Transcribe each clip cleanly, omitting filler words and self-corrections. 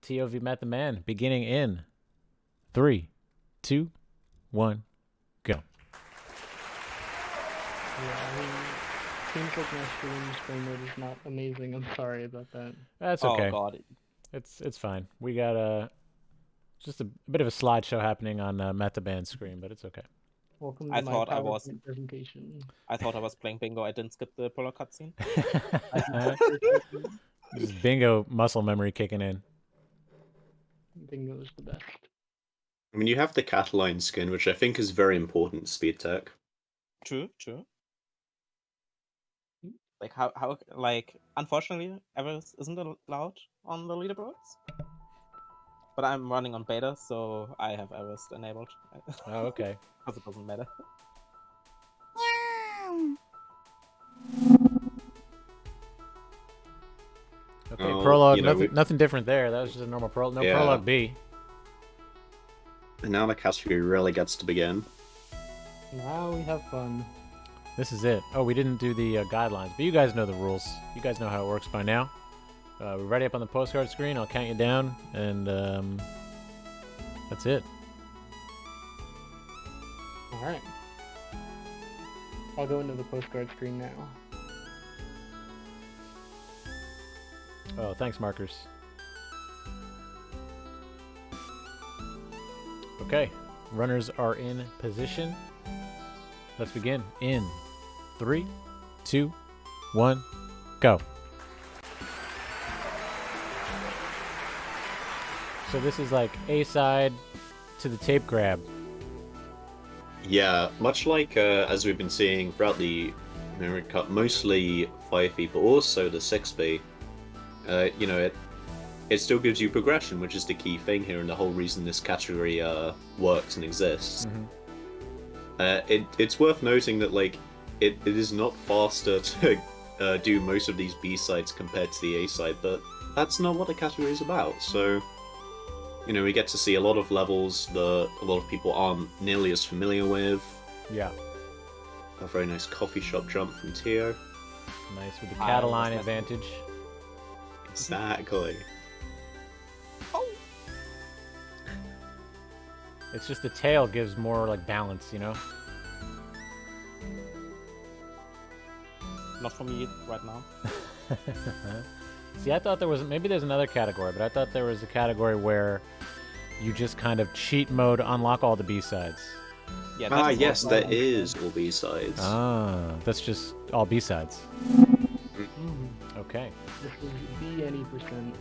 Tiyo v Matt the Man, beginning in 3, 2, 1, go. Yeah, seems like my stream mode is not amazing. I'm sorry about that. That's Oh okay. god. It's fine. We got just a bit of a slideshow happening on Matt the Man's screen, but it's okay. Welcome to I my thought I was PowerPoint presentation. I thought I was playing bingo. I didn't skip the prologue cutscene. Just bingo muscle memory kicking in. Bingo is the best. I mean, you have the Cataline skin, which I think is very important to speed tech. True. Like how like unfortunately Everest isn't allowed on the leaderboards. But I'm running on beta, so I have Everest enabled. Oh, okay. Because it doesn't matter. Okay, Oh, prologue. you know, nothing different there. That was just a normal prologue. No Yeah. prologue B. And now the category really gets to begin. Now we have fun. This is it. Oh, we didn't do the guidelines, but you guys know the rules. You guys know how it works by now. We're ready up on the postcard screen. I'll count you down, and that's it. Alright. I'll go into the postcard screen now. Oh, thanks, markers. Okay, runners are in position. Let's begin in 3, 2, 1, go. So this is like A side to the tape grab. Yeah, much like as we've been seeing throughout the Memory Cup, mostly 5B, but also the 6B. You know, it still gives you progression, which is the key thing here, and the whole reason this category works and exists. Mm-hmm. It's worth noting that like it is not faster to do most of these B sides compared to the A side, but that's not what the category is about. So, you know, we get to see a lot of levels that a lot of people aren't nearly as familiar with. Yeah, A very nice coffee shop jump from Tiyo. nice with the I Cataline was advantage. Exactly. Oh, It's just the tail gives more like balance, you know? not for me right now. See, I thought there was maybe there's another category, but I thought there was a category where you just kind of cheat mode unlock all the B-sides. Yeah. Ah, that's yes, also- there is all B sides. Ah, that's just all B-sides. Okay. This is B any percent.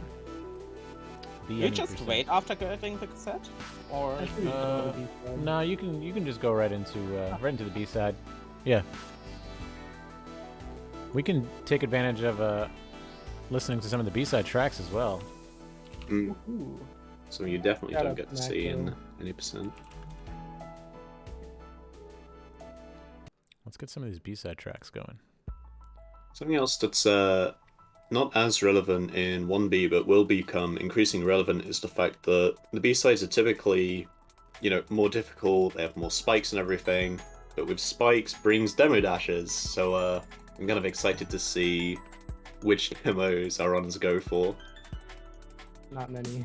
B You any just percent. wait after getting the cassette, or I should Uh, B side. No, you can just go right into the B-side. Yeah. We can take advantage of listening to some of the B-side tracks as well. Mm, Ooh. so you definitely Shout don't out get to to see in Mac, any percent. Let's get some of these B-side tracks going. Something else that's not as relevant in 1B, but will become increasingly relevant, is the fact that the B-sides are typically, you know, more difficult, they have more spikes and everything, but with spikes brings demo dashes, so I'm kind of excited to see which demos our runners go for. Not many.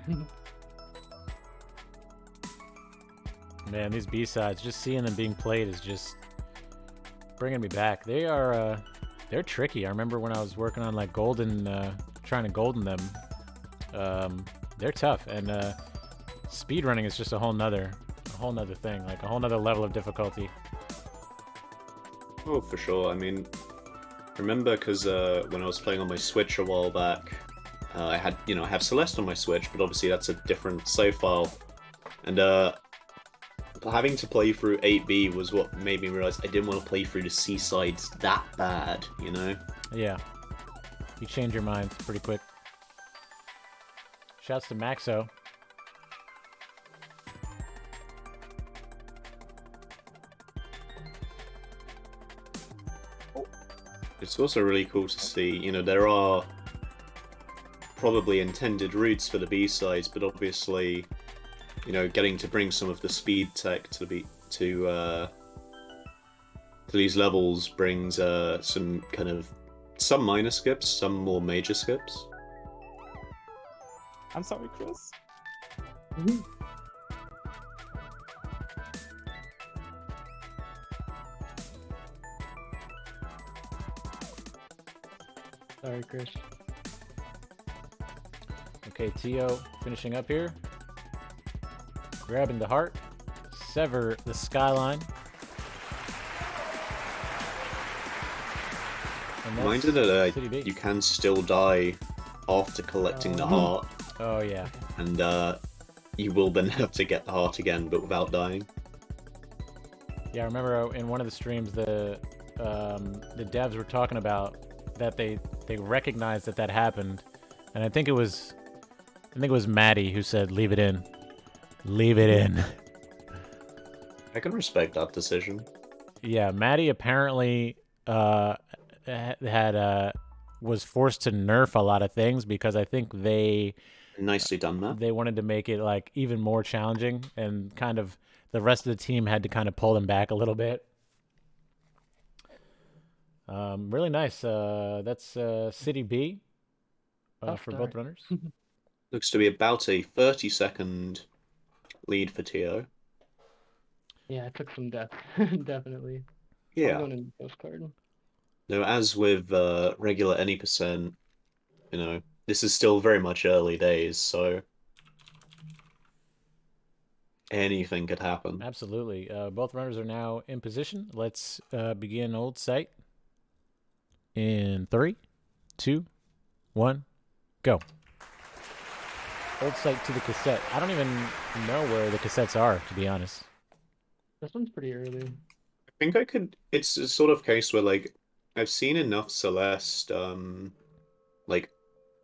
Man, these B-sides, just seeing them being played is just bringing me back. They are, they're tricky. I remember when I was working on like golden, trying to golden them. They're tough, and speedrunning is just a whole nother thing, like a whole nother level of difficulty. Oh, for sure. I mean, remember because when I was playing on my Switch a while back, I had, you know, I have Celeste on my Switch, but obviously that's a different save file, and having to play through 8B was what made me realize I didn't want to play through the C sides that bad, you know? Yeah, you change your mind pretty quick. Shouts to Maxo. It's also really cool to see, you know, there are probably intended routes for the B-sides, but obviously, you know, getting to bring some of the speed tech to the to these levels brings some minor skips, some more major skips. I'm sorry, Chris. Sorry, Chris. Okay, Tiyo finishing up here. Grabbing the heart. Sever the skyline. And that's Reminded that City B. you can still die after collecting the heart, Oh, yeah. and you will then have to get the heart again, but without dying. Yeah, I remember in one of the streams the devs were talking about that they recognized that happened, and I think it was Maddie who said leave it in. Leave it in. I can respect that decision. Yeah, Maddie apparently was forced to nerf a lot of things because I think they Nicely done, Matt. wanted to make it like even more challenging, and kind of the rest of the team had to kind of pull them back a little bit. Really nice. That's City B for both runners. Looks to be about a 30-second lead for Tiyo. Yeah, it took some death, definitely. I'm Yeah. going in the postcard. Though, as with regular any percent, you know, this is still very much early days, so anything could happen. Absolutely. Both runners are now in position. Let's begin old site. In 3, 2, 1, go. Old site to the cassette. I don't even know where the cassettes are, to be honest. This one's pretty early. I think I could. It's a sort of case where, like, I've seen enough Celeste, like,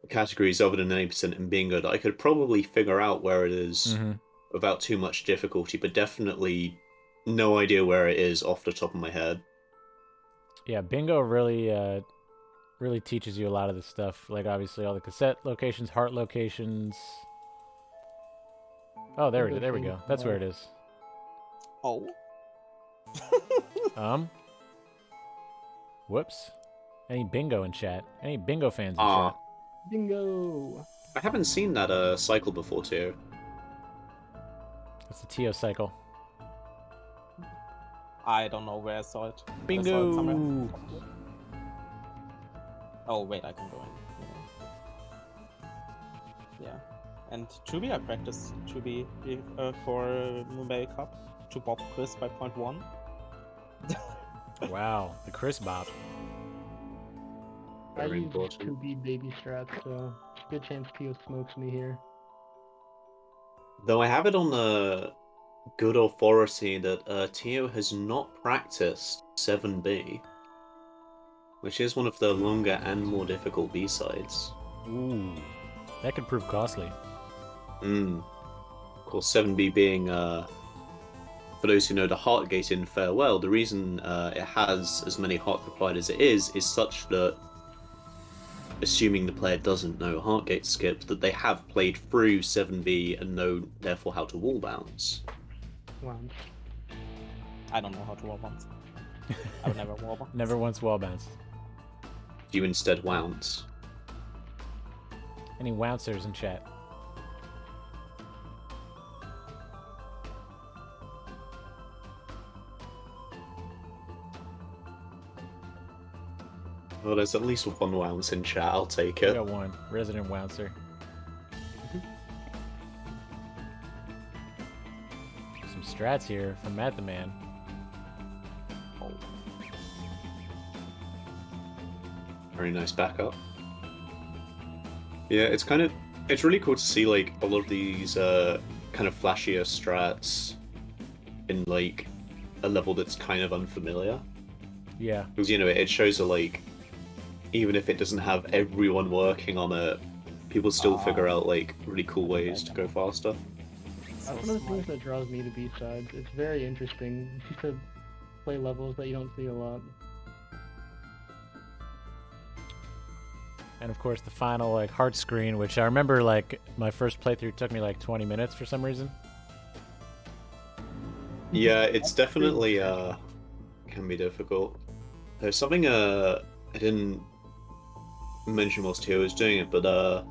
categories other than 80% and bingo that I could probably figure out where it is without too much difficulty, but definitely no idea where it is off the top of my head. Yeah, bingo really teaches you a lot of this stuff. Like, obviously, all the cassette locations, heart locations. Oh, there we go. That's where it is. Oh. Whoops. Any bingo in chat? Any bingo fans in chat? Bingo! I haven't seen that cycle before, too. That's the Tiyo cycle. I don't know where I saw it. I saw it Bingo! somewhere. Oh wait, I can go in. Yeah. And Chubi, I practiced Chubi for MOONBERRY Cup to Bob Chris by 0.1. Wow, the Chris Bop. I Very use important. 2B baby strats, so good chance Tiyo smokes me here. Though I have it on the good authority that Tiyo has not practiced 7B, which is one of the longer and more difficult B-sides. Ooh, that could prove costly. Of course, 7B being, for those who know the heart gate in Farewell, the reason it has as many hearts required as it is such that, assuming the player doesn't know heart gate skips, that they have played through 7B and know, therefore, how to wall bounce. Wow. I don't know how to wall bounce. I would never wall bounce. Never once wall bounced. You instead wounce. Any wouncers in chat? Well, there's at least one wounce in chat, I'll take We it. got one. Resident wouncer. Some strats here from MattTheMan. Oh. Very nice backup. Yeah, it's really cool to see, like, a lot of these kind of flashier strats in, like, a level that's kind of unfamiliar. Yeah. Because, you know, it shows that, like, even if it doesn't have everyone working on it, people still figure out, like, really cool ways to go faster. That's one of the things that draws me to B-sides. It's very interesting to play levels that you don't see a lot. And of course the final like heart screen, which I remember like my first playthrough took me like 20 minutes for some reason. Yeah, it's definitely can be difficult. There's something I didn't mention whilst Tiyo was doing it, but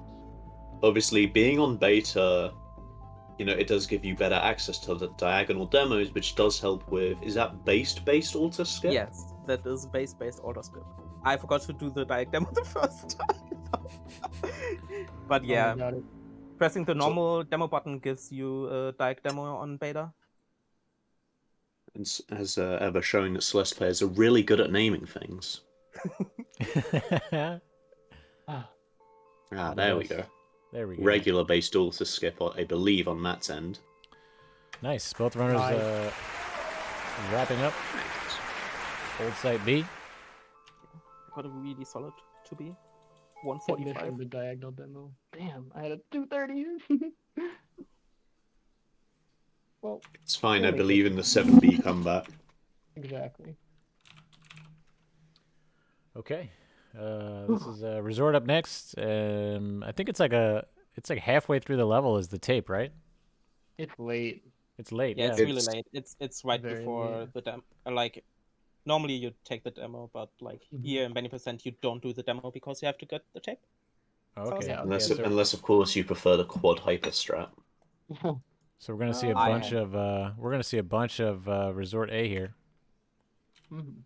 obviously being on beta, it does give you better access to the diagonal demos, which does help with. Is that based auto skip? Yes, that is base-based auto skip. I forgot to do the diag demo the first time. But yeah, Oh, got it. pressing the normal demo button gives you a diag demo on beta. And as ever showing that Celeste players are really good at naming things. Ah, There we Yes. go. There we go. Regular based auto skip, I believe, on Matt's end. Nice. Both runners Nice. wrapping up. Old site B. Got a really solid 2B. Missing 145. the diagonal demo. Damn, I had a 230. Well, It's fine, I We'll make believe it. in the 7B comeback. exactly. Okay. This is Resort up next. I think it's like halfway through the level is the tape, right? It's late. It's late. Yeah, Yeah. it's really late. It's right very before late. the demo. Like, normally you take the demo, but like here in many percent you don't do the demo because you have to get the tape. Okay. Yeah, Unless of course, you prefer the quad hyper strat. So we're gonna see a I bunch of Resort A here. Mhm.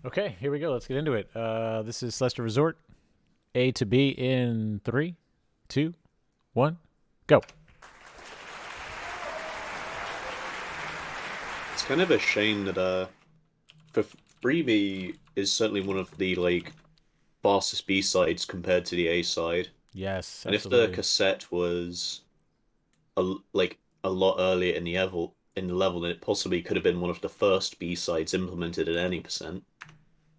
Okay, here we go. Let's get into it. This is Celeste Resort. A to B in 3, 2, 1, go. It's kind of a shame that for Freebie is certainly one of the fastest B sides compared to the A side. Yes, And if absolutely. the cassette was a lot earlier in the level, then it possibly could have been one of the first B sides implemented at any percent.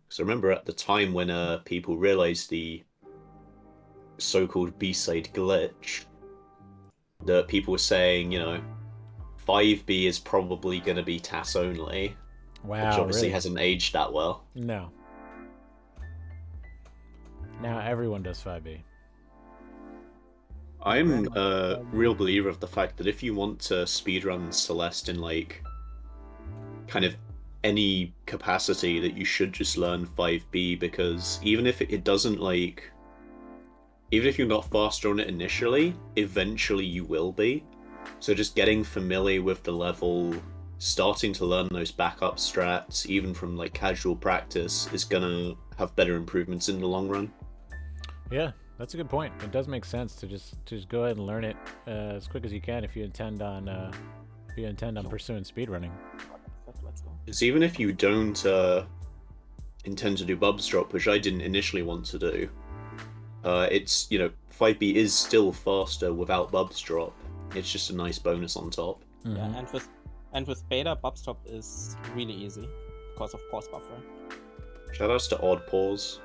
Because I remember at the time when people realized the so-called B-side glitch, that people were saying, 5B is probably going to be TAS only, Wow, which obviously really? hasn't aged that well. No. Now everyone does 5B. I'm a real believer of the fact that if you want to speedrun Celeste in kind of any capacity, that you should just learn 5B, because even if it doesn't even if you're not faster on it initially, eventually you will be. So just getting familiar with the level, starting to learn those backup strats, even from casual practice, is gonna have better improvements in the long run. Yeah, that's a good point. It does make sense to just go ahead and learn it as quick as you can if you intend on pursuing speedrunning. Let's go. Because even if you don't intend to do Bubs Drop, which I didn't initially want to do, it's 5B is still faster without Bubs Drop. It's just a nice bonus on top. Mm-hmm. Yeah, and with beta, Bub Stop is really easy because of pause buffer. Shoutouts to Odd Pause.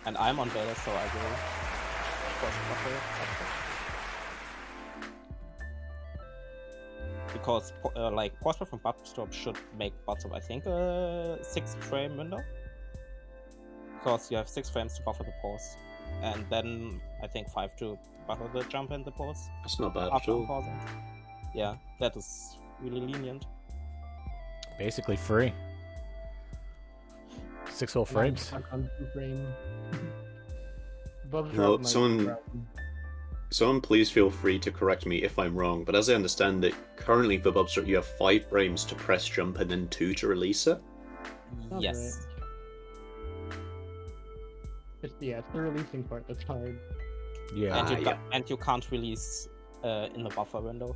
And I'm on beta, so I will pause buffer. Because pause buffer from Bub Stop should make Bub Stop, I think, a 6-frame window. Because you have 6 frames to buffer the pause, and then I think 5 to buffer the jump and the pause. That's not bad at After all. unpausing. Yeah, that is really lenient. Basically free. 6 whole frames. Stuck on 2-frame. Bubs No, drop might be someone- a problem. Someone please feel free to correct me if I'm wrong, but as I understand it, currently for Bubs Drop you have 5 frames to press jump and then 2 to release it. Sounds Yes. right. It's the releasing part that's hard. Yeah. And you can't release in the buffer window.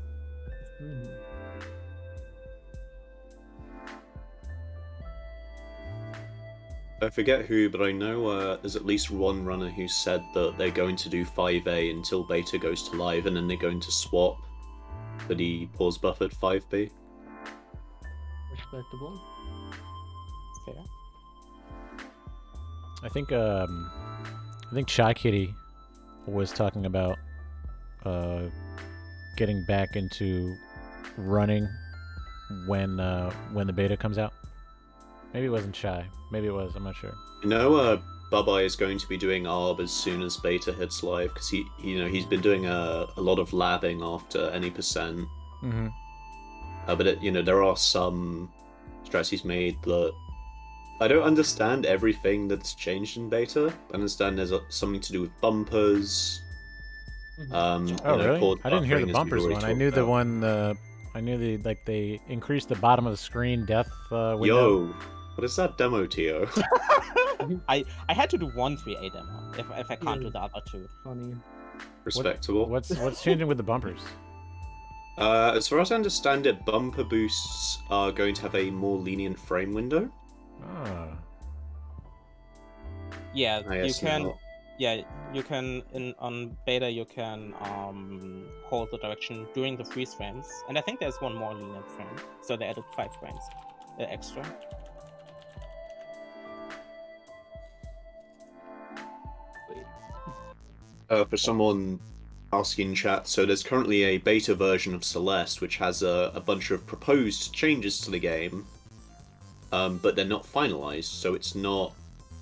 Mhm. I forget who, but I know there's at least one runner who said that they're going to do 5A until beta goes to live, and then they're going to swap for the pause buffered 5B. Respectable. Fair. I think Shy Kitty was talking about getting back into running when the beta comes out. Maybe it wasn't Shy. Maybe it was. I'm not sure. Bubba is going to be doing ARB as soon as beta hits live, because he's been doing a lot of labbing after any percent. Mm-hmm. But there are some strats he's made that I don't understand everything that's changed in beta. I understand there's something to do with bumpers. Oh, you know, really? pause I didn't hear buffering, the as we've bumpers already one. I talked knew the about. one. I knew they increased the bottom of the screen depth window. Yo, what is that demo, Tiyo? I had to do one 3A demo if I can't do Yeah. the other two. Funny. Respectable. What's changing with the bumpers? As far as I understand it, bumper boosts are going to have a more lenient frame window. Ah. Yeah, I you assume can. not. Yeah, you can on beta you can hold the direction during the freeze frames, and I think there's one more lenient frame, so they added 5 frames extra. For someone asking in chat, so there's currently a beta version of Celeste which has a bunch of proposed changes to the game, but they're not finalized, so it's not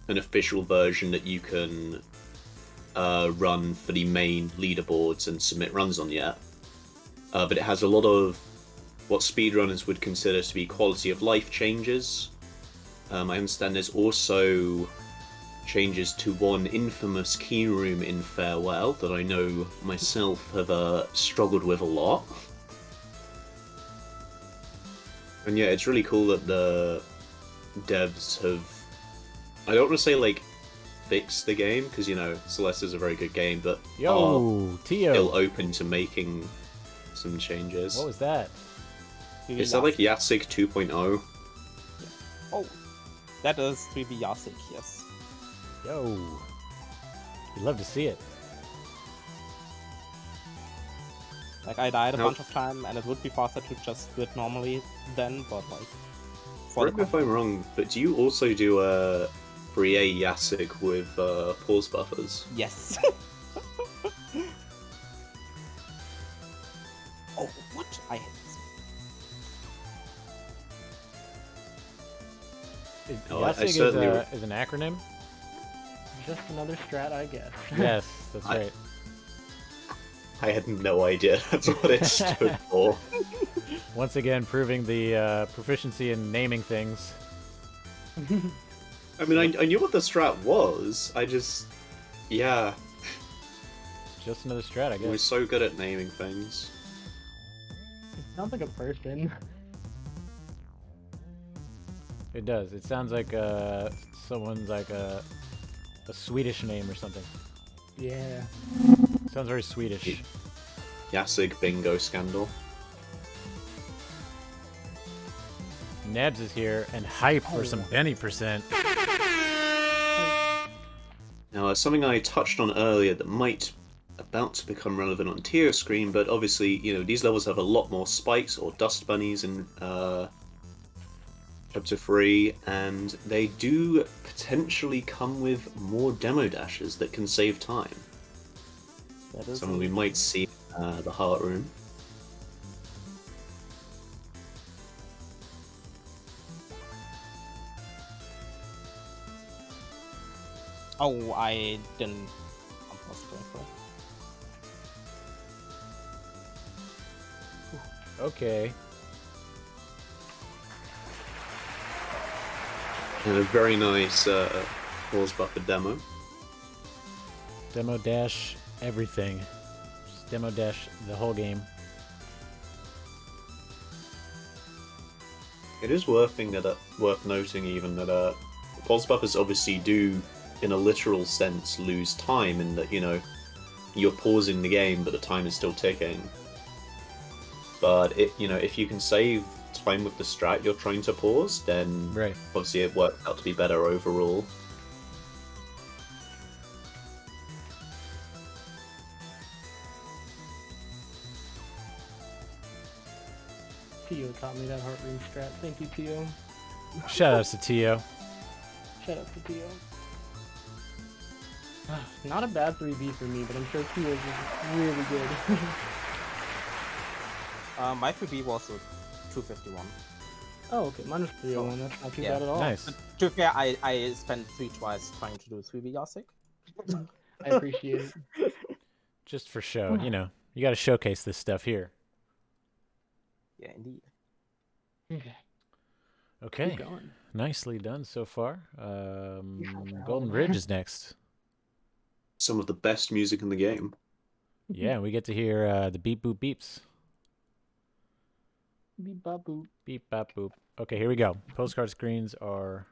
an official version that you can run for the main leaderboards and submit runs on yet. But it has a lot of what speedrunners would consider to be quality of life changes. I understand there's also changes to one infamous key room in Farewell that I know myself have struggled with a lot. And yeah, it's really cool that the devs have, I don't want to say like fixed the game, because you know Celeste is a very good game, but are Yo, Tiyo. still open to making some changes. What was that? Is that like Yasig 2.0? Oh, that is 3B Yasik, yes. Yo. You'd love to see it. Like, I died a Now- bunch of time, and it would be faster to just do it normally then, but like... for Correct me if I'm wrong, but do you also do a 3A Yasig with pause buffers? Yes. Oh, what? I hate this. No, I Yasig certainly is an acronym? Just another strat, I guess. Yes, that's I- right. I had no idea that's what it stood for. Once again, proving the proficiency in naming things. I mean, I knew what the strat was, I just... Yeah, Just another strat, I we're guess. so good at naming things. It sounds like a person. It does. It sounds like someone's like a Swedish name or something. Yeah. Sounds very Swedish. Yasig bingo scandal. Nebs is here and hype for some Benny percent. Now, something I touched on earlier that might about to become relevant on Tiyo screen, but obviously, you know, these levels have a lot more spikes or dust bunnies in Chapter 3, and they do potentially come with more demo dashes that can save time. That is Something we might see in the Heart Room. Oh, I didn't compose correctly. Okay. And a very nice pause buffer demo. Demo dash everything. Just demo dash the whole game. It is worth noting even that pause buffers obviously do, in a literal sense, lose time in that, you know, you're pausing the game but the time is still ticking. But you know, if you can save time with the strat you're trying to pause, then Right. obviously it works out to be better overall. Tiyo taught me that heart room strat. Thank you, Tiyo. Shout outs to Tiyo. Shout out to Tiyo. Not a bad 3B for me, but I'm sure Tiyo's is really good. My 3B was a 251. Oh, okay. Mine was 301. That's not too Yeah. bad at all. Nice. To be fair, I spent 3 twice trying to do 3B Yasik. I appreciate it. Just for show, you know. You gotta showcase this stuff here. Yeah, indeed. Okay. Okay. Keep going. Nicely done so far. Golden Ridge is next. Some of the best music in the game. Yeah, we get to hear the beep boop beeps. Beep bop boop. Beep bop boop. Okay, here we go. Postcard screens are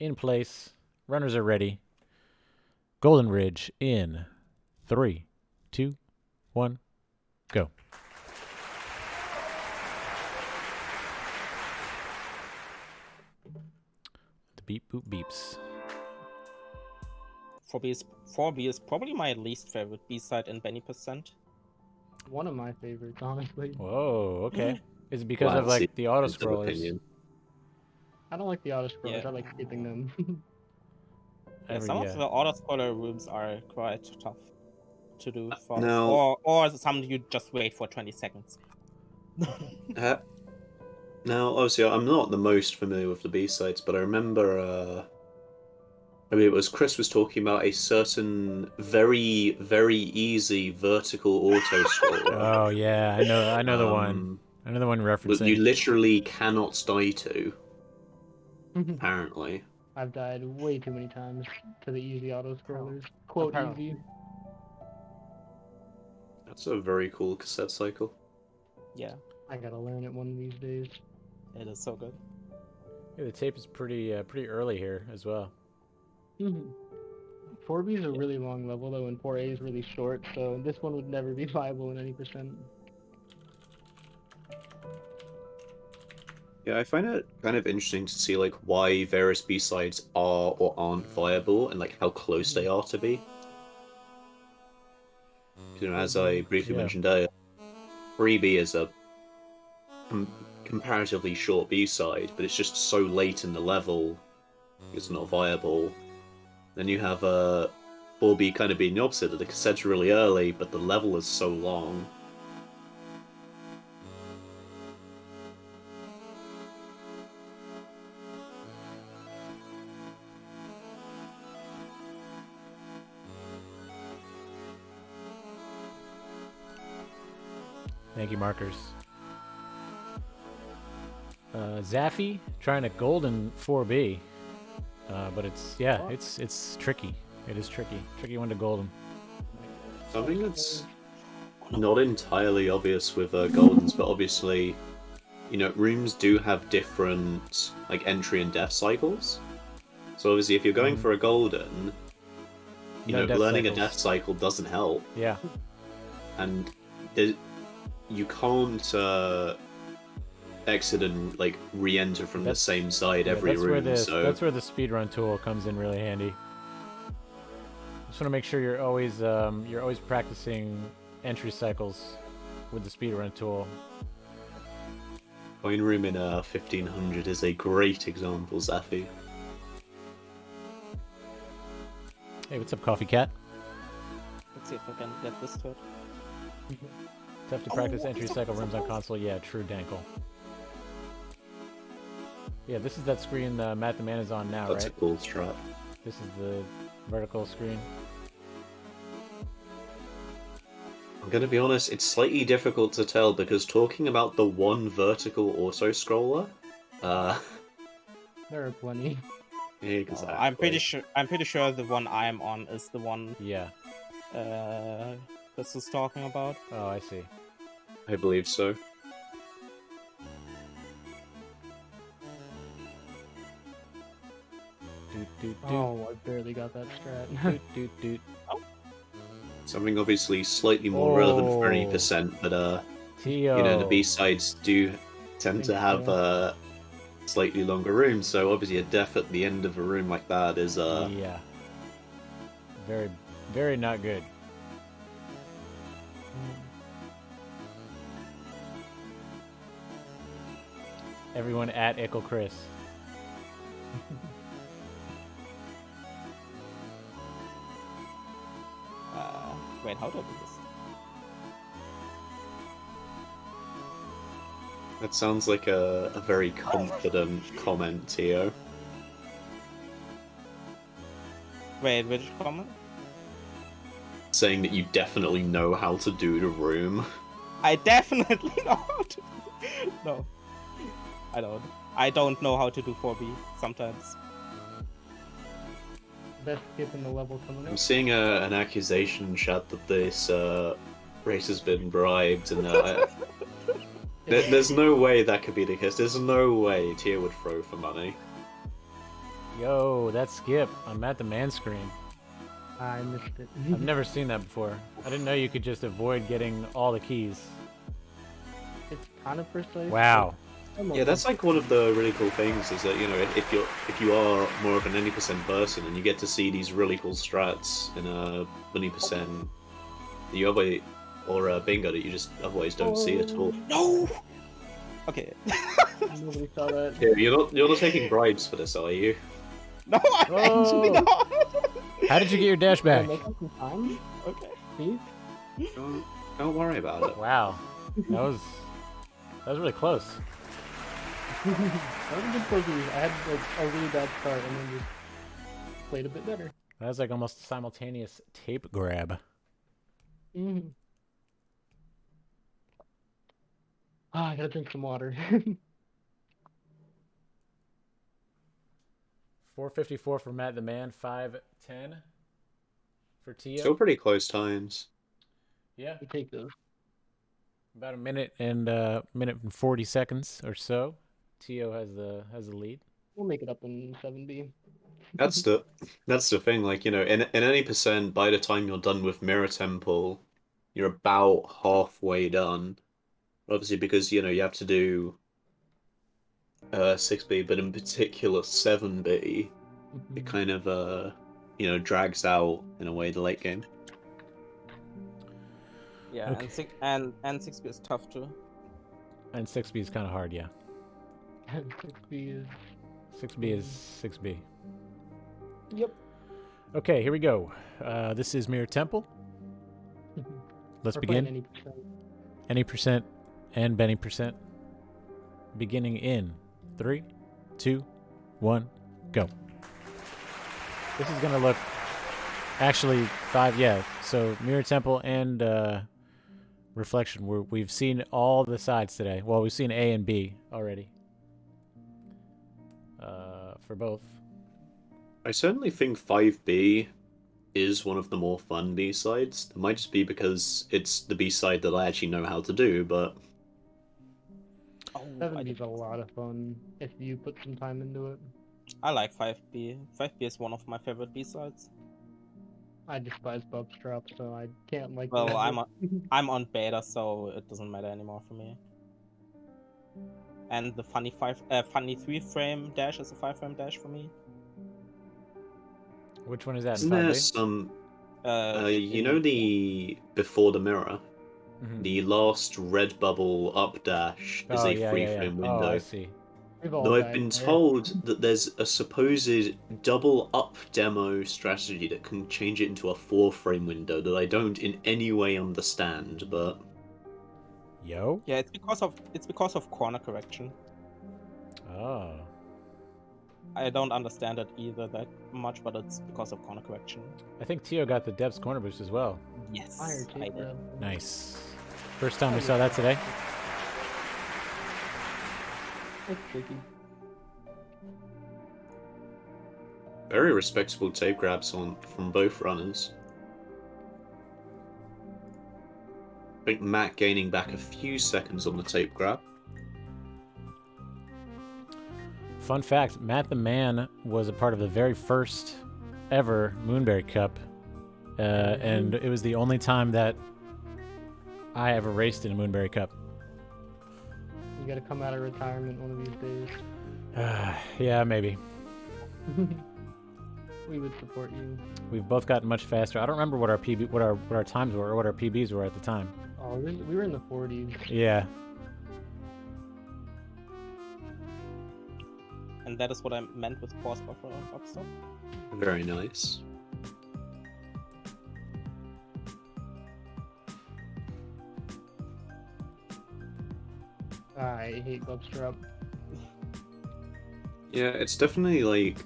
in place. Runners are ready. Golden Ridge in 3, 2, 1, go. The beep boop beeps. 4B is probably my least favorite B-side in Benny Percent. One of my favorites, honestly. Whoa, okay. Is it because Well, of like that's the auto difference of scrollers? opinion. I don't like the auto scrollers. Yeah. I like skipping them. Yeah, some of the auto-scroller rooms are quite tough to do for Now- or some you just wait for 20 seconds. Now, obviously, I'm not the most familiar with the B-sides, but I remember, I mean, it was Chris was talking about a certain very, very easy vertical auto scroller Oh yeah, I know the one. I know the one that referencing. you literally cannot die to, apparently. I've died way too many times to the easy auto scrollers. Quote Apparently. easy. That's a very cool cassette cycle. Yeah, I gotta learn it one of these days. it is so good. Yeah, the tape is pretty early here as well. 4B is a really long level though, and 4A is really short, so this one would never be viable in any percent. Yeah, I find it kind of interesting to see like why various B-sides are or aren't viable and like how close they are to be. You know, as I briefly Yeah. mentioned earlier, 3B is a comparatively short B-side, but it's just so late in the level, it's not viable. Then you have 4B kind of being the opposite, that the cassette's really early, but the level is so long. Thank you, markers. Zaffy trying to golden 4B, but it's tricky. It is tricky. Tricky one to golden. Something that's not entirely obvious with Goldens, but obviously, you know, rooms do have different like entry and death cycles. So obviously, if you're going for a Golden, you No know, death learning cycles. a death cycle doesn't help, Yeah. and you can't exit and like re-enter from the That's- same side Yeah, every room. that's where the speedrun tool comes in really handy. Just want to make sure you're always practicing entry cycles with the speedrun tool. Coin room in 1500 is a great example, Zaffy. Hey, what's up, Coffee Cat? Let's see if I can get this to it. Tough to practice entry it's cycle so rooms on close. console. Yeah, true, Dankle. Yeah, this is that screen Matt the Man is on now, That's right? a cool strat. This is the vertical screen. I'm gonna be honest, it's slightly difficult to tell because talking about the one vertical auto scroller, There are plenty. exactly. I'm pretty sure the one I'm on is the one Yeah. this is talking about. Oh, I see. I believe so. Doot doot doot. Oh, I barely got that strat. Doot doot doot. Something obviously slightly more relevant for any Oh. percent, but Tiyo. you know, the B-sides do tend to have slightly longer rooms, so obviously a death at the end of a room like that is Yeah. Very, very not good. Everyone at Ickle Chris. Wait, how do I do this? that sounds like a very confident comment, Tiyo. Wait, which comment? Saying that you definitely know how to do the room. I definitely not. No, I don't. I don't know how to do 4B sometimes. Best skip in the level coming I'm up. seeing an accusation in chat that this race has been bribed, and there's no way that could be the case. There's no way Tiyo would throw for money. Yo, that skip on MattTheMan screen. I missed it. I've never seen that before. I didn't know you could just avoid getting all the keys. It's kind of precise. Wow. Yeah, that's like one of the really cool things is that, you know, if you are more of an any percent person and you get to see these really cool strats in a 20%, you other or bingo that you just otherwise don't see at all. No. Okay. Nobody saw that. Yeah, you're not taking bribes for this, are you? No, I'm actually Oh. not. How did you get your dash back? Make up some time, Okay. please. Don't worry about it. Wow. That was really close. That was a good boogie. I had like a really bad start and then just played a bit better. That was like almost a simultaneous tape grab. Mm. I gotta drink some water. 4:54 for MattTheMan, 5:10 for Tiyo. Still pretty close times. Yeah, We take those. about a minute and 40 seconds or so. Tiyo has the lead. We'll make it up in 7B. That's the thing, like, you know, in any percent, by the time you're done with Mirror Temple, you're about halfway done. Obviously, because, you know, you have to do 6B, but in particular 7B, it kind of you know, drags out in a way the late game. Yeah, Okay. and 6B is tough too. And 6B is kind of hard, yeah. 6B is. 6B is 6B. Yep. Okay, here we go. This is Mirror Temple. Let's We're playing begin. any percent. Any percent and Benny percent. Beginning in 3, 2, 1, go. This is gonna look actually 5, yeah. So Mirror Temple and Reflection. We've seen all the sides today. Well, we've seen A and B already. For both. I certainly think 5B is one of the more fun B-sides. It might just be because it's the B-side that I actually know how to do, but... Oh, 7B is a lot of fun if you put some time into it. I like 5B. 5B is one of my favorite B-sides. I despise Bub's drop, so I can't like. Well, the I'm on beta, so it doesn't matter anymore for me. And the funny 3-frame dash is a 5-frame dash for me. Which one is that? Isn't there some... you know the... Before the mirror? Mhm. The last red bubble up dash is a 3-frame window. Oh, I see. We've all Though I've died been there. told that there's a supposed double up demo strategy that can change it into a 4-frame window that I don't in any way understand, but... Yo? Yeah, it's because of corner correction. Oh. I don't understand it either that much, but it's because of corner correction. I think Tiyo got the depths corner boost as well. Yes, Fire I tape did. grab. Nice. First time we saw that today. It's tricky. Very respectable tape grabs from both runners. I think Matt gaining back a few seconds on the tape grab. Fun fact, MattTheMan was a part of the very first ever Moonberry Cup. And it was the only time that I ever raced in a Moonberry Cup. You gotta come out of retirement one of these days. Yeah, maybe. We would support you. We've both gotten much faster. I don't remember what our PB, what our times were, or what our PBs were at the time. Oh, we were in the 40s. Yeah. And that is what I meant with pause buffer upstop. Very nice. I hate Bub's drop. Yeah, it's definitely like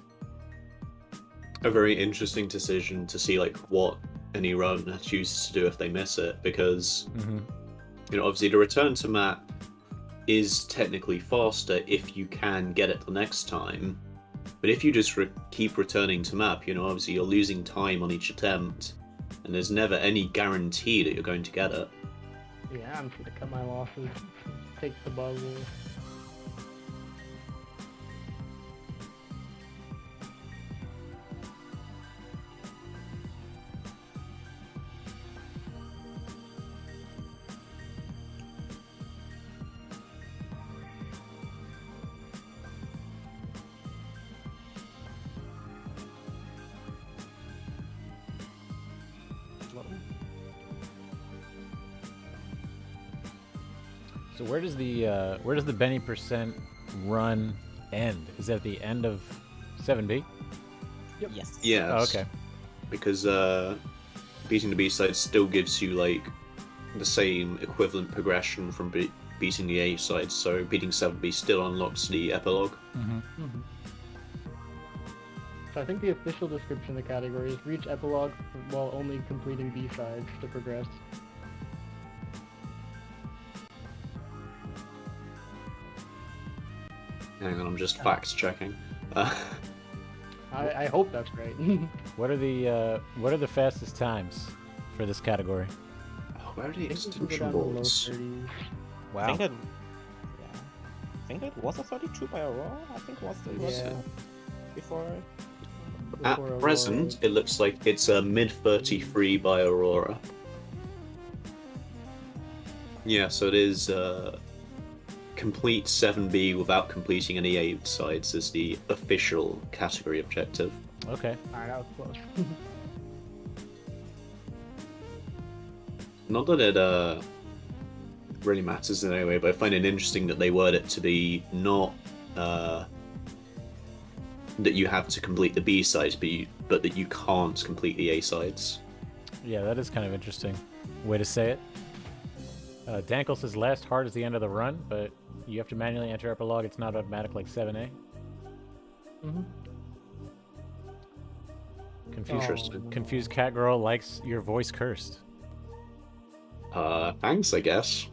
a very interesting decision to see like what any runner chooses to do if they miss it, because Mm-hmm. you know, obviously to return to Matt, is technically faster if you can get it the next time. But if you just keep returning to map, you know, obviously you're losing time on each attempt, and there's never any guarantee that you're going to get it. Yeah, I'm just gonna cut my losses. Take the bubble. So where does the Benny percent run end? Is that the end of 7B? Yep. Yes. Yes. Oh, okay. Because beating the B-side still gives you like the same equivalent progression from beating the A-side, so beating 7B still unlocks the epilogue. Mm-hmm. So I think the official description of the category is reach epilogue while only completing B-sides to progress. Hang on, I'm just fact checking. I hope that's right. What are the fastest times for this category? Where are the I think we can go extension down to low boards? 30s. I think it was a 32 by Aurora. I think was the Yeah. before. At Before present, it looks like it's a mid 33 by Aurora. Yeah, so it is complete 7B without completing any A sides is the official category objective. Okay. Alright, that was close. Not that it really matters in any way, but I find it interesting that they word it to be not that you have to complete the B sides, but that you can't complete the A sides. Yeah, that is kind of interesting way to say it. Dankel says last hard is the end of the run, but you have to manually enter epilogue. It's not automatic like 7A. Mm-hmm. Interesting. Confused cat girl likes your voice cursed. Thanks, I guess.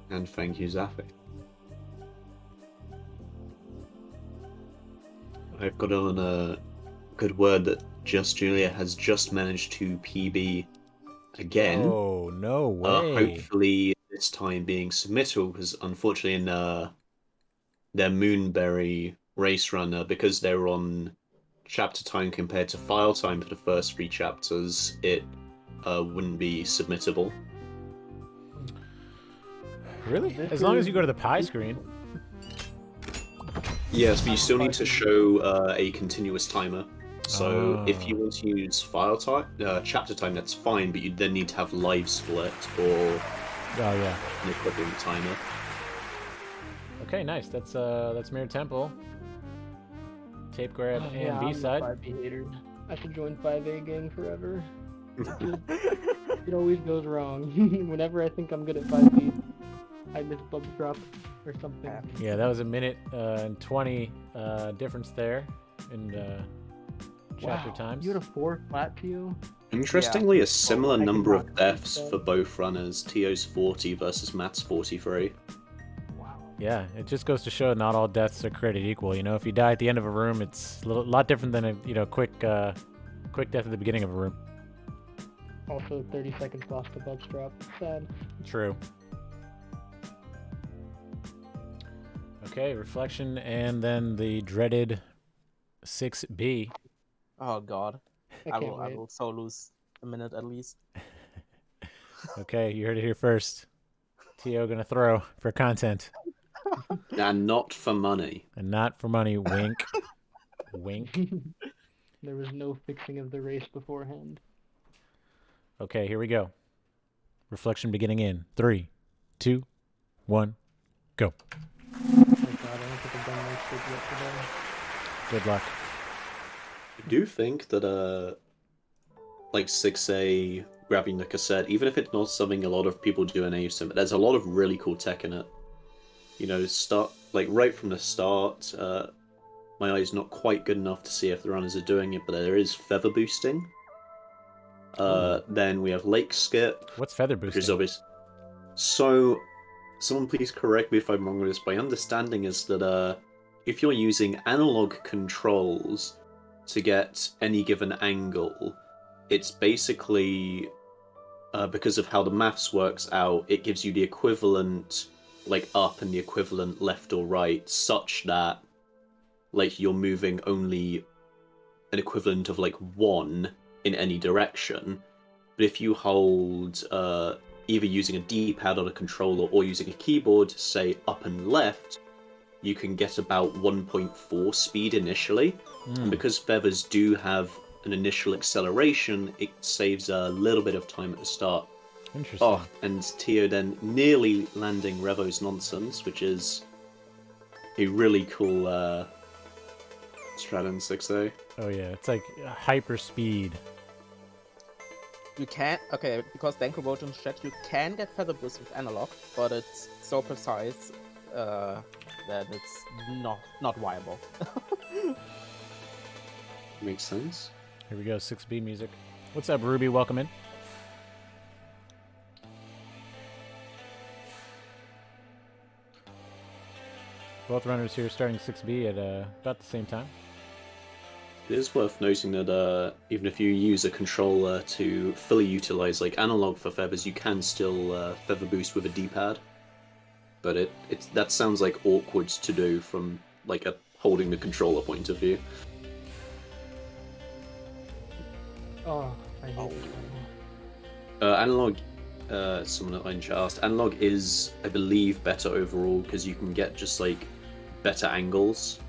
And thank you, Zafi. I've got on a good word that Just Julia has just managed to PB again. Oh, no way. Hopefully this time being submittable, because unfortunately in their Moonberry race runner, because they're on chapter time compared to file time for the first 3 chapters, it wouldn't be submittable. Really? As long as you go to the pie screen. Yes, but you still need to show a continuous timer. So if you want to use file time, chapter time, that's fine, but you then need to have live split or an equivalent timer. Okay, nice. That's Mirror Temple. Tape grab and Yeah, I'm a B-side. 5B hater. I should join 5A gang forever. It always goes wrong. Whenever I think I'm good at 5B, I miss bubble drop or something. Yeah, that was a minute and 20 difference there in chapter times. You had a 4 flat Tiyo? Interestingly, a similar I number cannot of deaths believe for both runners. Tiyo's 40 versus Matt's 43. Wow. Yeah, it just goes to show not all deaths are created equal. You know, if you die at the end of a room, it's a lot different than a quick death at the beginning of a room. Also, 30 seconds lost to bubble drop. Sad. True. Okay, reflection, and then the dreaded 6B. Oh god. I can't wait. will so lose a minute at least. Okay, you heard it here first. Tiyo gonna throw for content. And not for money. And not for money, wink. Wink. There was no fixing of the race beforehand. Okay, here we go. Reflection beginning in 3, 2, 1, go. Oh god, I don't think I've done my shit yet today. Good luck. I do think that like 6A grabbing the cassette, even if it's not something a lot of people do in ASIM, there's a lot of really cool tech in it. You know, right from the start, my eye's not quite good enough to see if the runners are doing it, but there is feather boosting. Then we have lake skip. What's feather Which boosting? is obvious. So, someone please correct me if I'm wrong with this. My understanding is that if you're using analog controls to get any given angle, it's basically because of how the maths works out, it gives you the equivalent like up and the equivalent left or right, such that like you're moving only an equivalent of like 1 in any direction. But if you hold either using a D-pad on a controller or using a keyboard, say up and left, you can get about 1.4 speed initially. And because feathers do have an initial acceleration, it saves a little bit of time at the start. Interesting. Oh, and Tiyo then nearly landing Revo's nonsense, which is a really cool strat in 6A. Oh yeah, it's like hyper speed. You can because Danko wrote in chat, you can get feather boost with analog, but it's so precise that it's not viable. Makes sense. Here we go, 6B music. What's up, Ruby? Welcome in. Both runners here starting 6B at about the same time. It is worth noting that even if you use a controller to fully utilize like analog for feathers, you can still feather boost with a D-pad. But that sounds like awkward to do from like a holding the controller point of view. Oh, I hate this one. Analog, someone in chat asked, analog is, I believe, better overall because you can get just like better angles.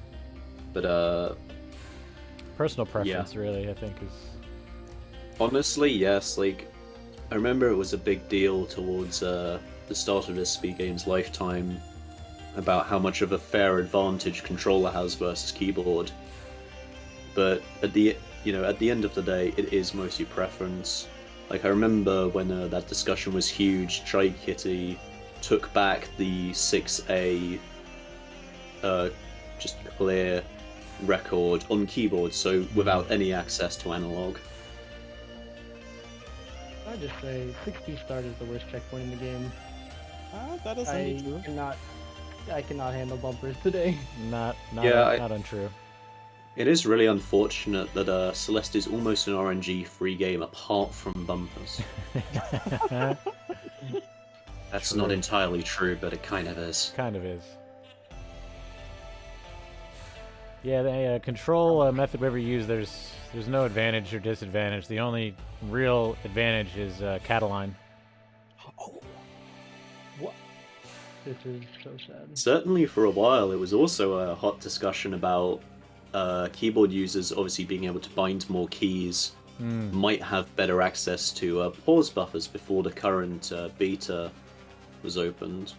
But Personal preference, really, I think, is... honestly, yes. Like, I remember it was a big deal towards the start of this speed game's lifetime about how much of a fair advantage controller has versus keyboard. But at the end of the day, it is mostly preference. Like, I remember when that discussion was huge, Tri-Kitty took back the 6A just clear record on keyboard, so without any access to analog. I just say 60 start is the worst checkpoint in the game. That is indeed true. I cannot handle bumpers today. Not untrue. It is really unfortunate that Celeste is almost an RNG-free game apart from bumpers. That's True. not entirely true, but it kind of is. Kind of is. Yeah, the control method we ever use, there's no advantage or disadvantage. The only real advantage is Cataline. Oh, What? This is so sad. Certainly for a while, it was also a hot discussion about keyboard users obviously being able to bind more keys, might have better access to pause buffers before the current beta was opened.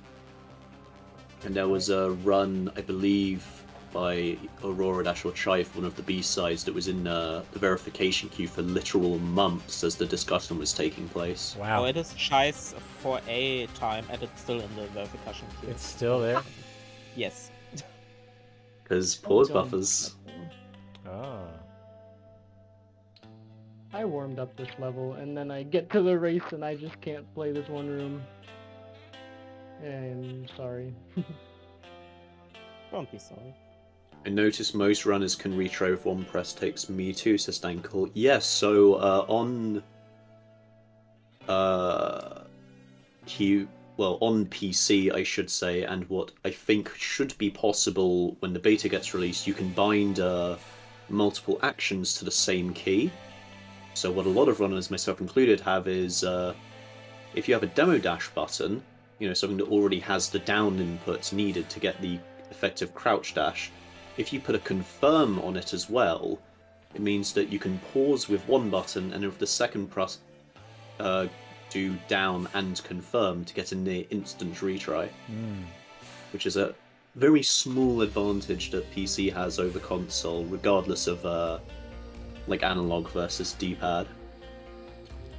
And there was a run, I believe, by Aurora Dash or Chife, one of the B-sides, that was in the verification queue for literal months as the discussion was taking place. Wow. Oh, it is Chais for a time, and it's still in the verification queue. It's still there? Yes. Because pause buffers. Oh. I warmed up this level, and then I get to the race, and I just can't play this one room. And sorry. Don't be sorry. I noticed most runners can retry with one press takes. Me too, says Dankel. Yes, so on PC, I should say, and what I think should be possible when the beta gets released, you can bind multiple actions to the same key. So what a lot of runners, myself included, have is if you have a demo dash button, something that already has the down input needed to get the effective crouch dash, if you put a confirm on it as well, it means that you can pause with one button and with the second press do down and confirm to get a near instant retry, which is a very small advantage that PC has over console, regardless of like analog versus D-pad.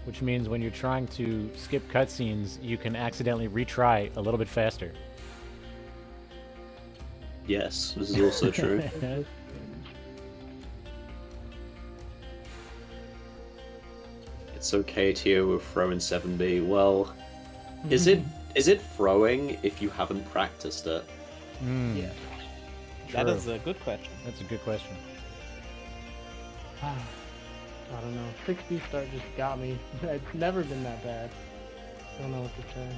Which means when you're trying to skip cutscenes, you can accidentally retry a little bit faster. Yes, this is also true. It's okay, Tiyo, with throwing 7B. Well, is it throwing if you haven't practiced it? Yeah. That True. is a good question. That's a good question. I don't know. 6B start just got me. It's never been that bad. I don't know what to say.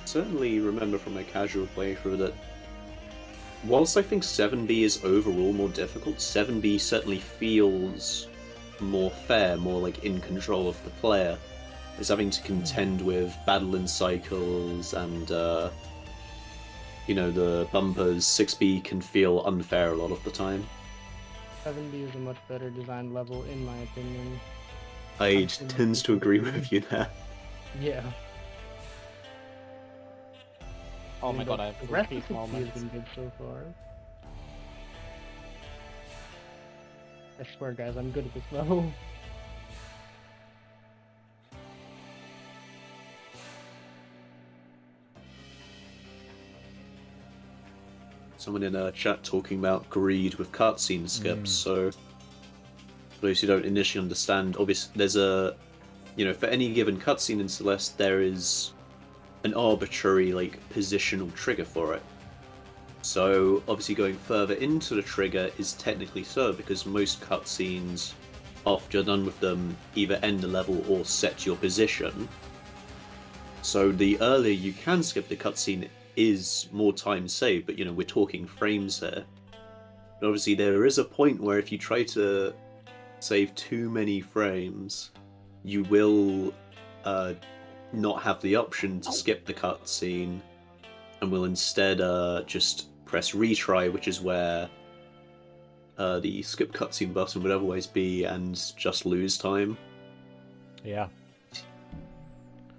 Certainly remember from my casual playthrough that whilst I think 7B is overall more difficult, 7B certainly feels more fair, more like in control of the player. Is having to contend with battling cycles and you know, the bumpers. 6B can feel unfair a lot of the time. 7B is a much better designed level, in my opinion. I tend to agree with you there. Yeah. Oh my god, I have The two rest peak of 6B has moments. been good so far. I swear, guys, I'm good at this level. Someone in a chat talking about greed with cutscene skips, so for those who don't initially understand, obviously there's a, you know, for any given cutscene in Celeste, there is an arbitrary, like, positional trigger for it. So, obviously going further into the trigger is technically so, because most cutscenes, after you're done with them, either end a level or set your position. So the earlier you can skip the cutscene is more time saved, but you know, we're talking frames here. But obviously there is a point where if you try to save too many frames, you will not have the option to skip the cutscene, and will instead just press retry, which is where the skip cutscene button would otherwise be, and just lose time. Yeah.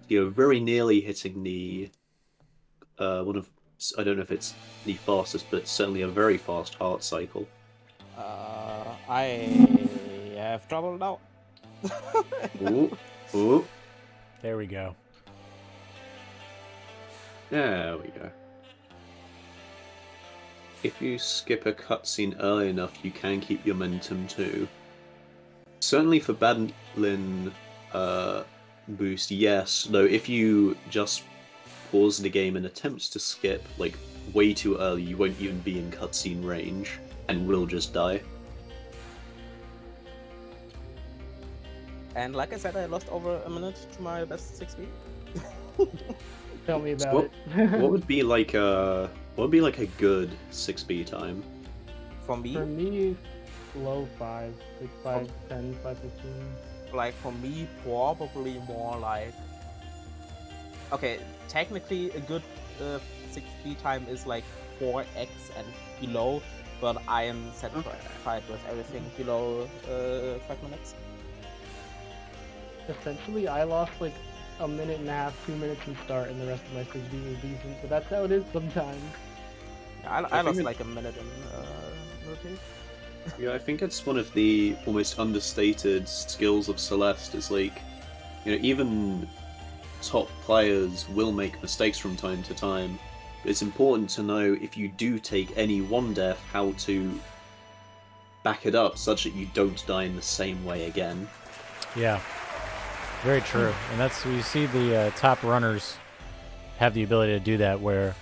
You're very nearly hitting the one of, I don't know if it's the fastest, but certainly a very fast heart cycle. I have trouble now. Ooh, ooh, There we go. there we go. If you skip a cutscene early enough, you can keep your momentum too. Certainly for battling boost, yes. Though if you just pause the game and attempt to skip like way too early, you won't even be in cutscene range and will just die. And like I said, I lost over a minute to my best 6B. Tell me about What, it. what would be like a good 6B time? For me, For me, low 5. Like 5:10, 5:15. like for me, probably more like. Okay, technically a good 6B time is like 4x and below, but I am satisfied with everything below 5 minutes. Essentially, I lost like a minute and a half, 2 minutes in start, and the rest of my 6B was decent, but that's how it is sometimes. Yeah, I lost like a minute in rotate. Yeah, I think it's one of the almost understated skills of Celeste is like, you know, even top players will make mistakes from time to time. But it's important to know if you do take any one death, how to back it up such that you don't die in the same way again. Yeah. Very true. And that's, we see the top runners have the ability to do that, where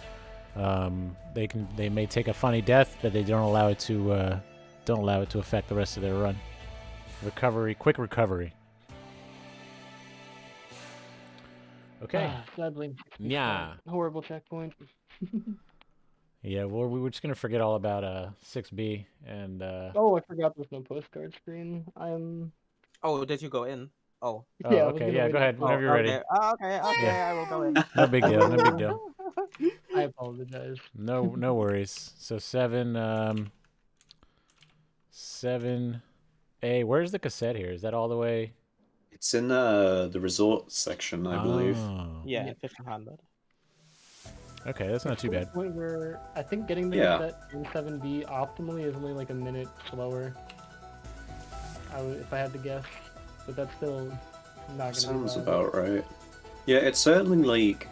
they may take a funny death, but they don't allow it to affect the rest of their run. Recovery, quick recovery. Okay. Sadly. Yeah. Horrible checkpoint. Yeah, well, we were just gonna forget all about 6B and Oh, I forgot there's no postcard screen. Oh, did you go in? Oh. oh, Yeah, I was okay, gonna yeah, wait go ahead Oh, whenever you're ready. okay. Okay, Yeah. I will go in. No big deal, no big deal. I apologize. No worries. So 7 7A, where's the cassette here? Is that all the way? It's in the resort section, I believe. Oh. Yeah, Yeah. 1500. Okay, that's not too To the bad. point where I think getting the Yeah. cassette in 7B optimally is only like a minute slower. If I had to guess, but that's still not gonna Sounds be about right. Yeah, it's certainly like,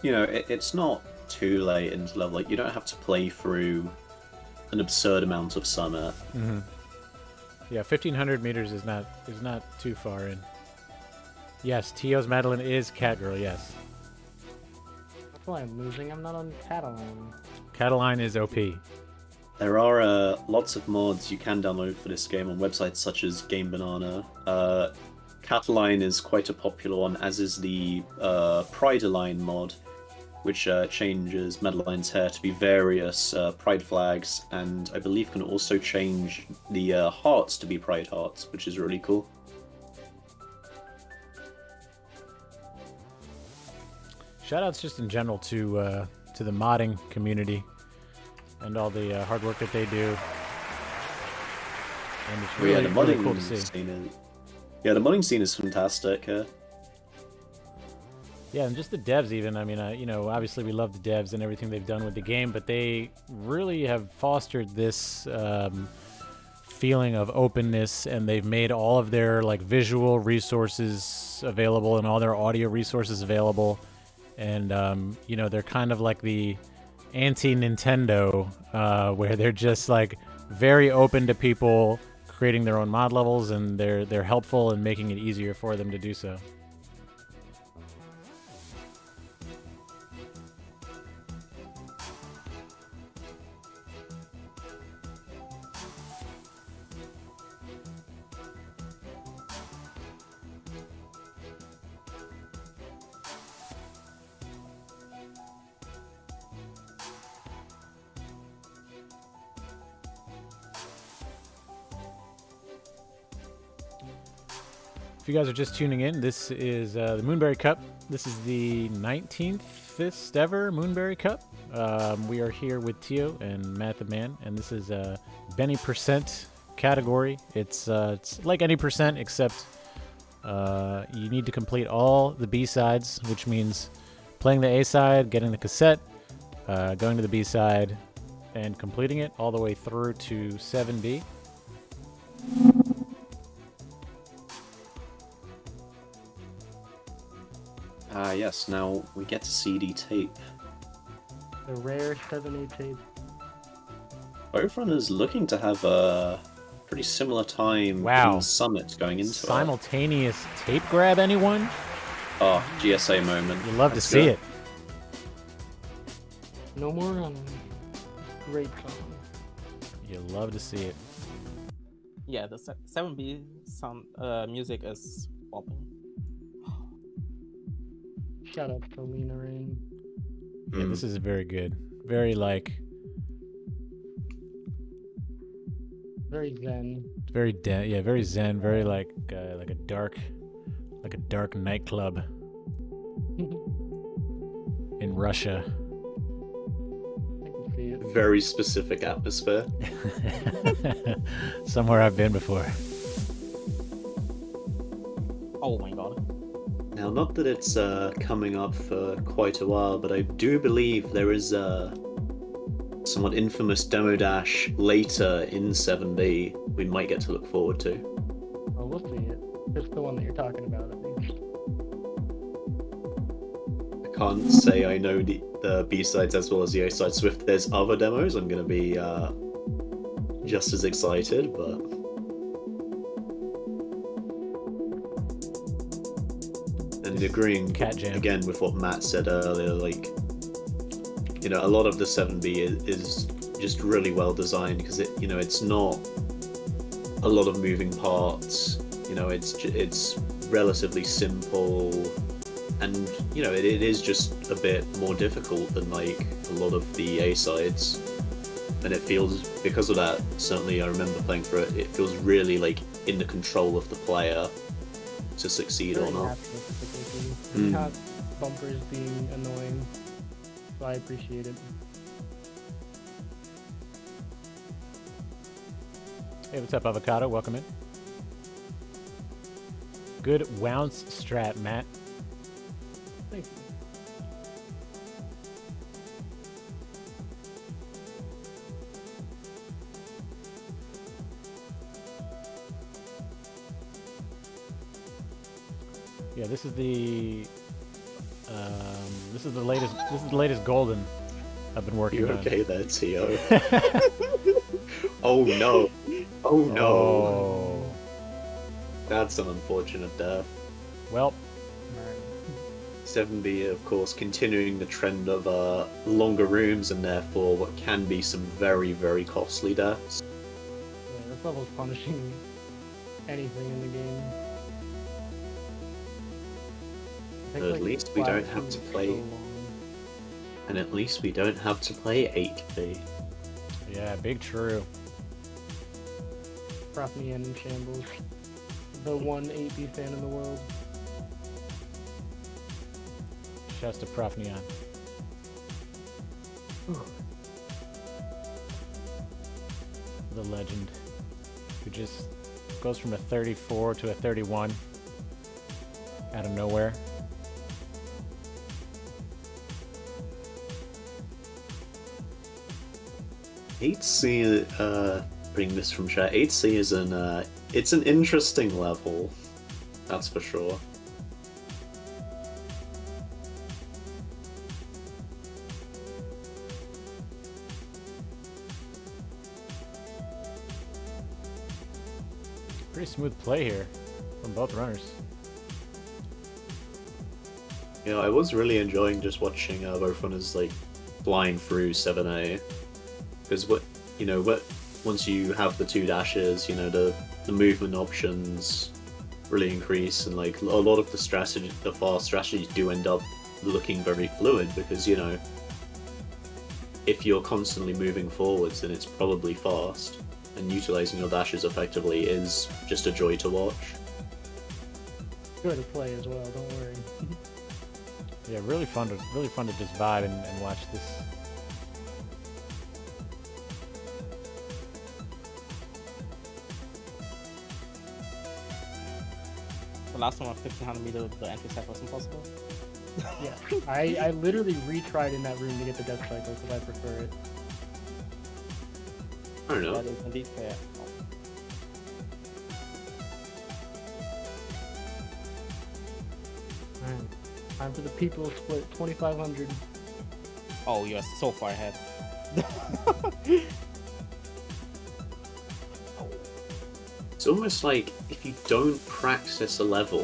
you know, it's not too late into level. Like, you don't have to play through an absurd amount of Summit. Mm-hmm. Yeah, 1,500 meters is not too far in. Yes, Tiyo's Madeline is Catgirl, yes. That's why I'm losing. I'm not on Catalan. Cataline is OP. There are lots of mods you can download for this game on websites such as Game Banana. Cataline is quite a popular one, as is the Pride-Align mod, which changes Madeline's hair to be various pride flags, and I believe can also change the hearts to be pride hearts, which is really cool. Shoutouts just in general to the modding community and all the hard work that they do. And it's really, the really modding cool to see. scene the modding scene is fantastic. Yeah, and just the devs even. I mean, you know, obviously we love the devs and everything they've done with the game, but they really have fostered this feeling of openness, and they've made all of their like visual resources available and all their audio resources available. And you know, they're kind of like the anti-Nintendo, where they're just like very open to people creating their own mod levels, and they're helpful in making it easier for them to do so. If you guys are just tuning in, this is the Moonberry Cup. This is the 19th ever Moonberry Cup. We are here with Tiyo and MattTheMan, and this is a Benny percent category. It's like any percent, except you need to complete all the B-sides, which means playing the A-side, getting the cassette, going to the B-side, and completing it all the way through to 7B. Yes, now we get to CD tape. The rare 7/8 tape. Both runners looking to have a pretty similar time in Summit going into Simultaneous tape grab, anyone? Oh, GSA moment. You love to see it. No more running. Great song. You love to see it. Yeah, the 7B sound music is bopping. Shout out to Lena Rain. Yeah, this is very good. Very like. Very zen. Very very zen. Very like a dark nightclub in Russia. I can see it. Very specific atmosphere. Somewhere I've been before. Oh my god. Now, not that it's coming up for quite a while, but I do believe there is a somewhat infamous demo dash later in 7B we might get to look forward to. Well, we'll see it. It's the one that you're talking about, at least. I can't say I know the B-sides as well as the A-sides, so if there's other demos, I'm going to be just as excited, but... And agreeing again with what Matt said earlier, like, you know, a lot of the 7B is just really well designed because it, you know, it's not a lot of moving parts. You know, it's relatively simple, and you know, it is just a bit more difficult than like a lot of the A-sides. And it feels, because of that, certainly I remember playing through it, it feels really like in the control of the player to succeed or not. Not bumpers being annoying, so I appreciate it. Hey, what's up, Avocado? Welcome in. Good wounce strat, Matt. Thank you. Yeah, this is the latest golden I've been working You on. okay there, Tiyo? Oh no. Oh no, Oh. that's an unfortunate death. Well, 7B, of course, continuing the trend of longer rooms and therefore what can be some very, very costly deaths. Yeah, this level's punishing anything in the game. I think, At like, least we don't have Splatoon to is play- so long. And at least we don't have to play 8B. yeah, big true. Prophnian in shambles. The one 8B fan in the world. Shouts to Prof Neon. The legend. Who just goes from a 34 to a 31 out of nowhere. Hate to see bring this from chat. 8C is it's an interesting level, that's for sure. Pretty smooth play here from both runners. You know, I was really enjoying just watching both runners like flying through 7A, because once you have the 2 dashes, you know, the movement options really increase, and like a lot of the fast strategies do end up looking very fluid, because you know, if you're constantly moving forwards, then it's probably fast, and utilizing your dashes effectively is just a joy to watch. Joy to play as well, don't worry. Yeah, really fun to just vibe and watch this. The last one on 1500 meter, the entry set was impossible. Yeah, I literally retried in that room to get the death cycle because I prefer it. I don't know. That is indeed fair. Man, time for the people split 2500. Oh, you're so far ahead. It's almost like if you don't practice a level,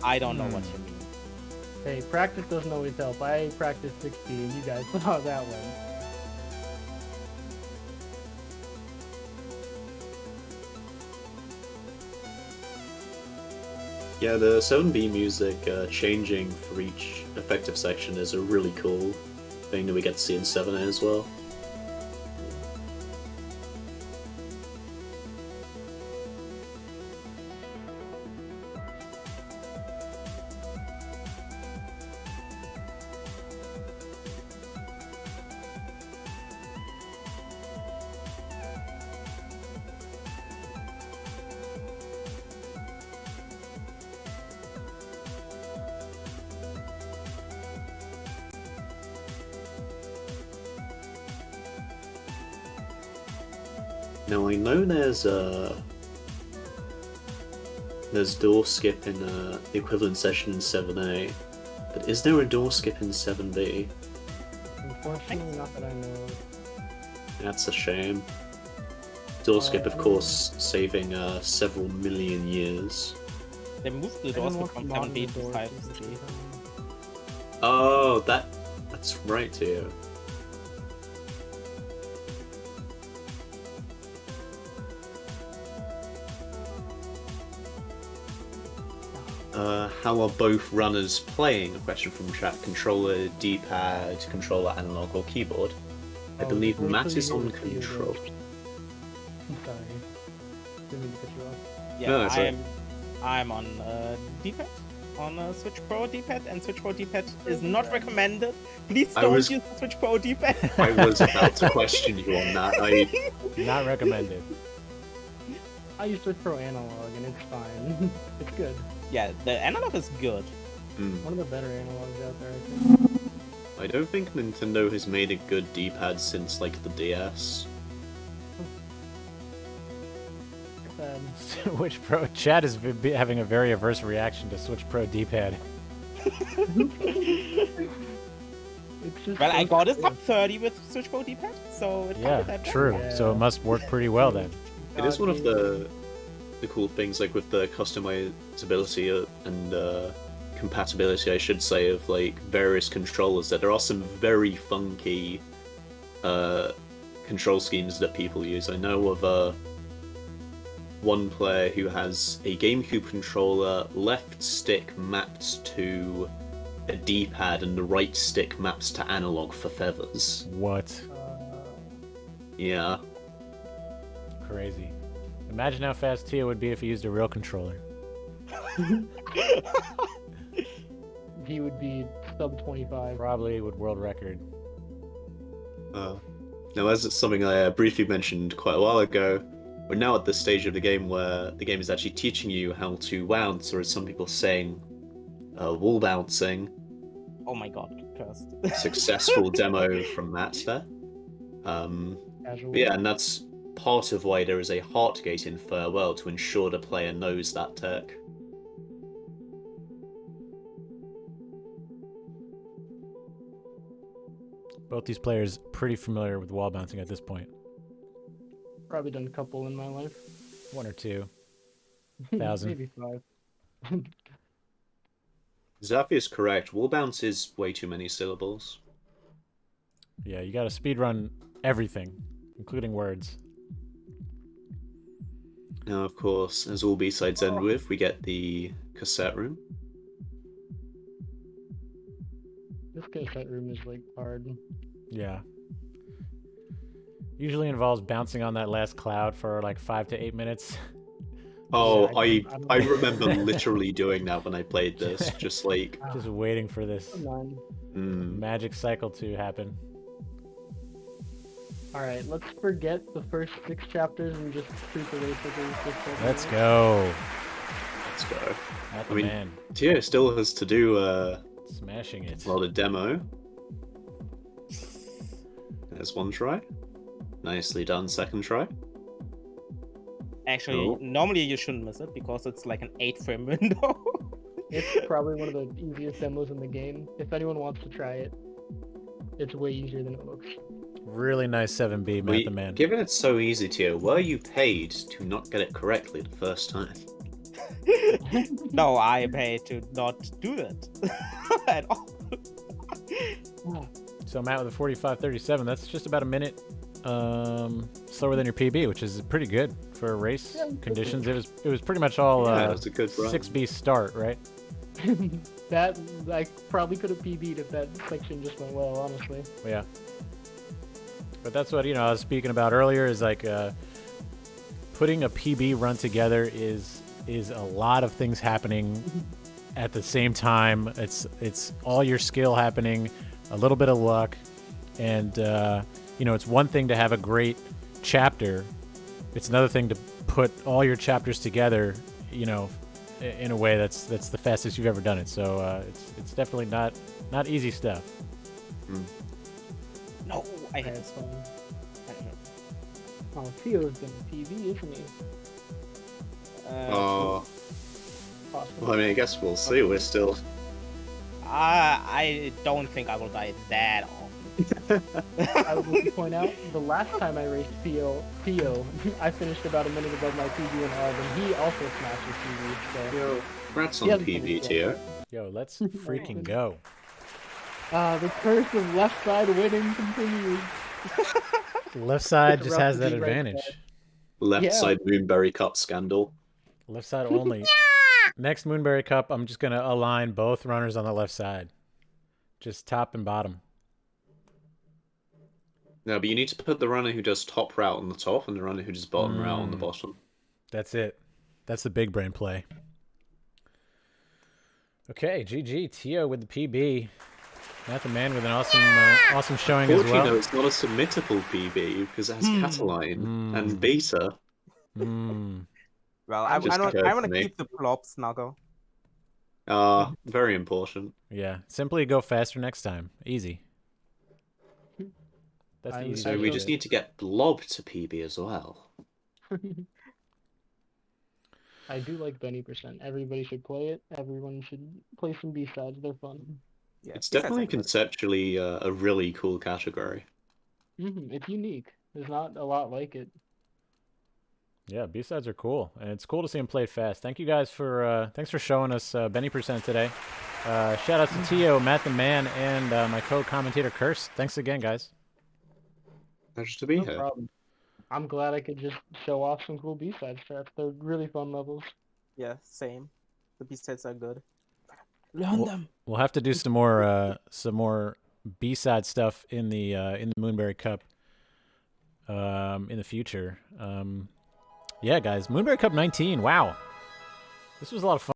I don't know what you mean. Hey, practice doesn't always help. I practiced 16, you guys saw how that went. yeah, the 7B music changing for each effective section is a really cool thing that we get to see in 7A as well. Now I know there's door skip in the equivalent session in 7A, but is there a door skip in 7B? Unfortunately, not that I know of. That's a shame. Door skip, of course, saving several million years. They moved the I doors don't want from to monitor 7B to doors 5C. Oh, that's right, Tiyo. How are both runners playing? A question from chat. Controller, D-pad, controller, analog, or keyboard? I Oh, believe wait Matt till is you on hear what Tiyo does. control. I'm sorry. Didn't mean to cut you off. Yeah, No, it's alright. I'm on D-pad, on Switch Pro D-pad, and Switch Pro D-pad is not recommended. Please I don't was- use the Switch Pro D-pad. I was about to question you on that. Not recommended. I use Switch Pro Analog and it's fine. It's good. Yeah, the analog is good. One of the better analogs out there, I think. I don't think Nintendo has made a good D-pad since like the DS. Switch Pro. Chad is having a very averse reaction to Switch Pro D-pad. It's just Well, I so got a cool. sub 30 with switchboard D-pad, so it Yeah, can't be that bad. true. So it Yeah. must work pretty well then. It is God one of gave the cool things, like with the customizability and compatibility, I should say, of like various controllers. That there are some very funky control schemes that people use. I know of one player who has a GameCube controller, left stick mapped to a D-pad, and the right stick maps to analog for feathers. What? Yeah. Crazy. Imagine how fast Tiyo would be if he used a real controller. he would be sub 25. Probably would world record. Now, as it's something I briefly mentioned quite a while ago, we're now at the stage of the game where the game is actually teaching you how to bounce, or as some people saying, wall bouncing. Oh my god, cursed. Successful demo from Matt there. Casual. But yeah, and that's part of why there is a heart gate in Farewell, to ensure the player knows that tech. Both these players pretty familiar with wall bouncing at this point. Probably done a couple in my life. 1 or 2. 1,000. Maybe 5. Zafi is correct. Wall bounce is way too many syllables. Yeah, you gotta speedrun everything, including words. Now, of course, as all B-sides end with, we get the cassette room. This cassette room is like hard. Yeah. Usually involves bouncing on that last cloud for like 5 to 8 minutes. Oh, Yeah, I remember literally doing that when I played this. Just like, Just waiting for this Come on. magic cycle to happen. Alright, let's forget the first 6 chapters and just treat the race like it was just over. Let's go. let's go. Matt I the mean, man. Tiyo still has to do Smashing it. well, the demo. There's one try. Nicely done, second try. Actually, Oh. normally you shouldn't miss it because it's like an 8-frame window. It's probably one of the easiest demos in the game. If anyone wants to try it, it's way easier than it looks. Really nice 7B, Matt the man. Given it's so easy, Tiyo, were you paid to not get it correctly the first time? No, I pay to not do that at all. So Matt with a 45.37, that's just about a minute slower than your PB, which is pretty good for race conditions. It was pretty much all Yeah, it was a good run. 6B start, right? That, I probably could have PB'd if that section just went well, honestly. Yeah. But that's what, I was speaking about earlier, is like putting a PB run together is a lot of things happening at the same time. It's all your skill happening, a little bit of luck, and it's one thing to have a great chapter. It's another thing to put all your chapters together, in a way that's the fastest you've ever done it. So it's definitely not easy stuff. No, I hate That's this one. fun. Oh, Theo's been PB, isn't he? Oh, Awesome. well, I mean, I guess we'll see. We're still. I don't think I will die that often. I would like to point out, the last time I raced Theo, I finished about a minute above my PB in Arb, and he also smashed his PB, so... Congrats on He hasn't PB, finished yet. Tiyo. Yo, let's freaking go. The curse of left side winning continues. Left side It's just rough has to that be right advantage. side. Left Yeah. side Moonberry Cup scandal. Left side only. Next Moonberry Cup, I'm just going to align both runners on the left side. Just top and bottom. No, but you need to put the runner who does top route on the top and the runner who does bottom route on the bottom. That's it. That's the big brain play. Okay, GG. Tiyo with the PB. Matt the man with an awesome showing as Fortunately, well. though, it's not a submittable PB because it has Cataline and Beta. Well, I Just want occurred to to me. keep the plop snuggle. Very important. Yeah, simply go faster next time. Easy. That's the I easy So way we to just do it. need to get Blob to PB as well. I do like Benny %. Everybody should play it. Everyone should play some B-sides. They're fun. Yeah, It's B-sides definitely are good. conceptually a really cool category. It's unique. There's not a lot like it. Yeah, B-sides are cool, and it's cool to see them played fast. Thank you guys for thanks for showing us Benny Percent today. Shout out to Tiyo, Matt the Man, and my co-commentator Curse. Thanks again, guys. Pleasure to be No here. problem. I'm glad I could just show off some cool B-side strats. They're really fun levels. Yeah, same. The B-sides are good. Learn them. We'll have to do some more B-side stuff in the Moonberry Cup in the future. Yeah, guys, Moonberry Cup 19. Wow, this was a lot of fun.